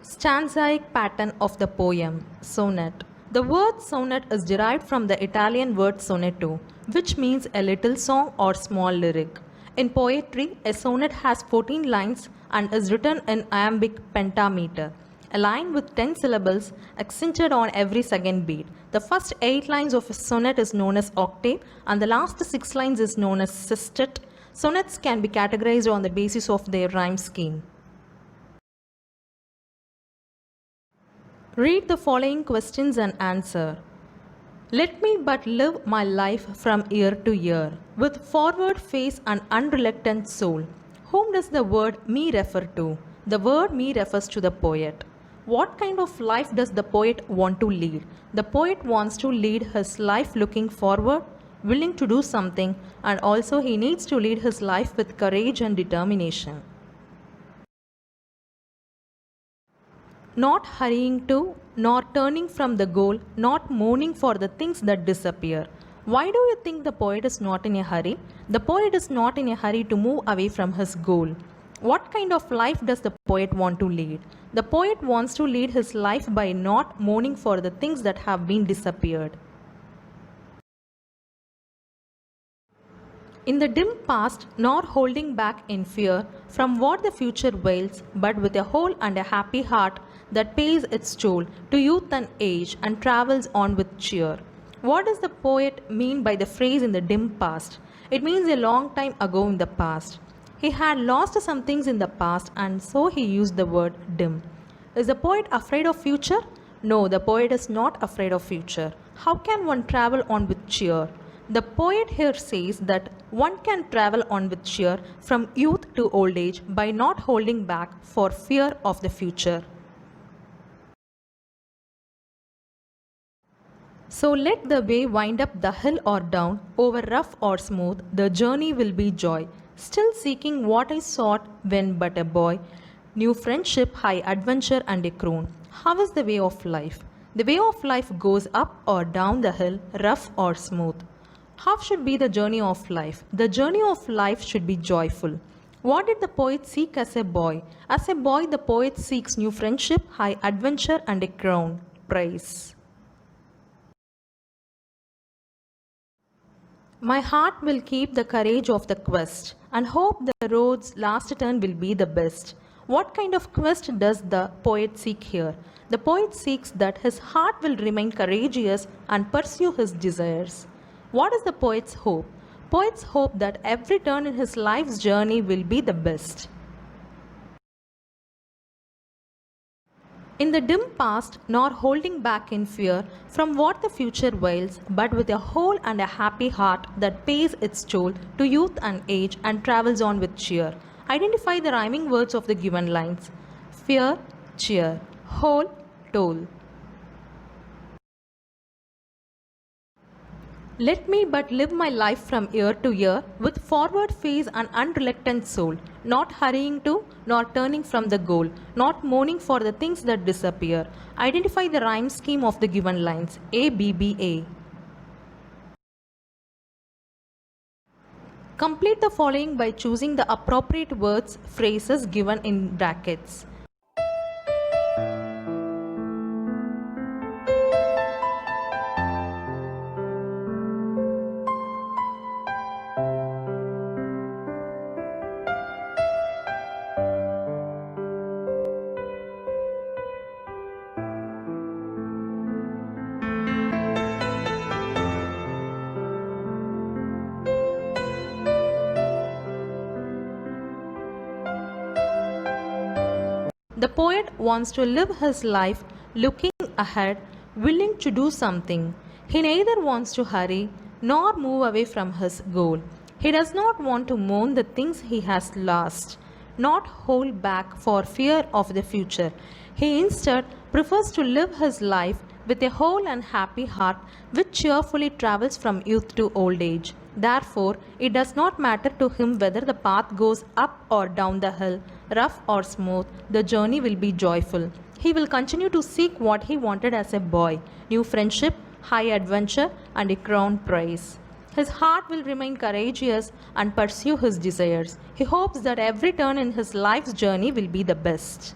Stanzaic pattern of the poem, sonnet. The word sonnet is derived from the Italian word sonetto, which means a little song or small lyric. In poetry, a sonnet has 14 lines and is written in iambic pentameter, a line with 10 syllables accented on every second beat. The first 8 lines of a sonnet is known as octave and the last 6 lines is known as sestet. Sonnets can be categorized on the basis of their rhyme scheme. Read the following questions and answer. Let me but live my life from year to year, with forward face and unreluctant soul. Whom does the word me refer to? The word me refers to the poet. What kind of life does the poet want to lead? The poet wants to lead his life looking forward, willing to do something, and also he needs to lead his life with courage and determination. Not hurrying to, nor turning from the goal, not mourning for the things that disappear. Why do you think the poet is not in a hurry? The poet is not in a hurry to move away from his goal. What kind of life does the poet want to lead? The poet wants to lead his life by not mourning for the things that have been disappeared. In the dim past, nor holding back in fear from what the future wails, but with a whole and a happy heart that pays its toll to youth and age and travels on with cheer. What does the poet mean by the phrase in the dim past? It means a long time ago in the past. He had lost some things in the past and so he used the word dim. Is the poet afraid of future? No, the poet is not afraid of future. How can one travel on with cheer? The poet here says that one can travel on with cheer from youth to old age by not holding back for fear of the future. So let the way wind up the hill or down, over rough or smooth, the journey will be joy. Still seeking what I sought when but a boy, new friendship, high adventure and a croon. How is the way of life? The way of life goes up or down the hill, rough or smooth. How should be the journey of life? The journey of life should be joyful. What did the poet seek as a boy? As a boy, the poet seeks new friendship, high adventure and a crown, praise. My heart will keep the courage of the quest and hope the road's last turn will be the best. What kind of quest does the poet seek here? The poet seeks that his heart will remain courageous and pursue his desires. What is the poet's hope? Poets hope that every turn in his life's journey will be the best. In the dim past, nor holding back in fear from what the future wails, but with a whole and a happy heart that pays its toll to youth and age and travels on with cheer. Identify the rhyming words of the given lines. Fear, cheer, whole, toll. Let me but live my life from year to year with forward face and unreluctant soul, not hurrying to, nor turning from the goal, not mourning for the things that disappear. Identify the rhyme scheme of the given lines. A, B, B, A. Complete the following by choosing the appropriate words, phrases given in brackets. The poet wants to live his life looking ahead, willing to do something. He neither wants to hurry nor move away from his goal. He does not want to mourn the things he has lost, not hold back for fear of the future. He instead prefers to live his life with a whole and happy heart which cheerfully travels from youth to old age. Therefore, it does not matter to him whether the path goes up or down the hill, rough or smooth, the journey will be joyful. He will continue to seek what he wanted as a boy, new friendship, high adventure and a crown prize. His heart will remain courageous and pursue his desires. He hopes that every turn in his life's journey will be the best.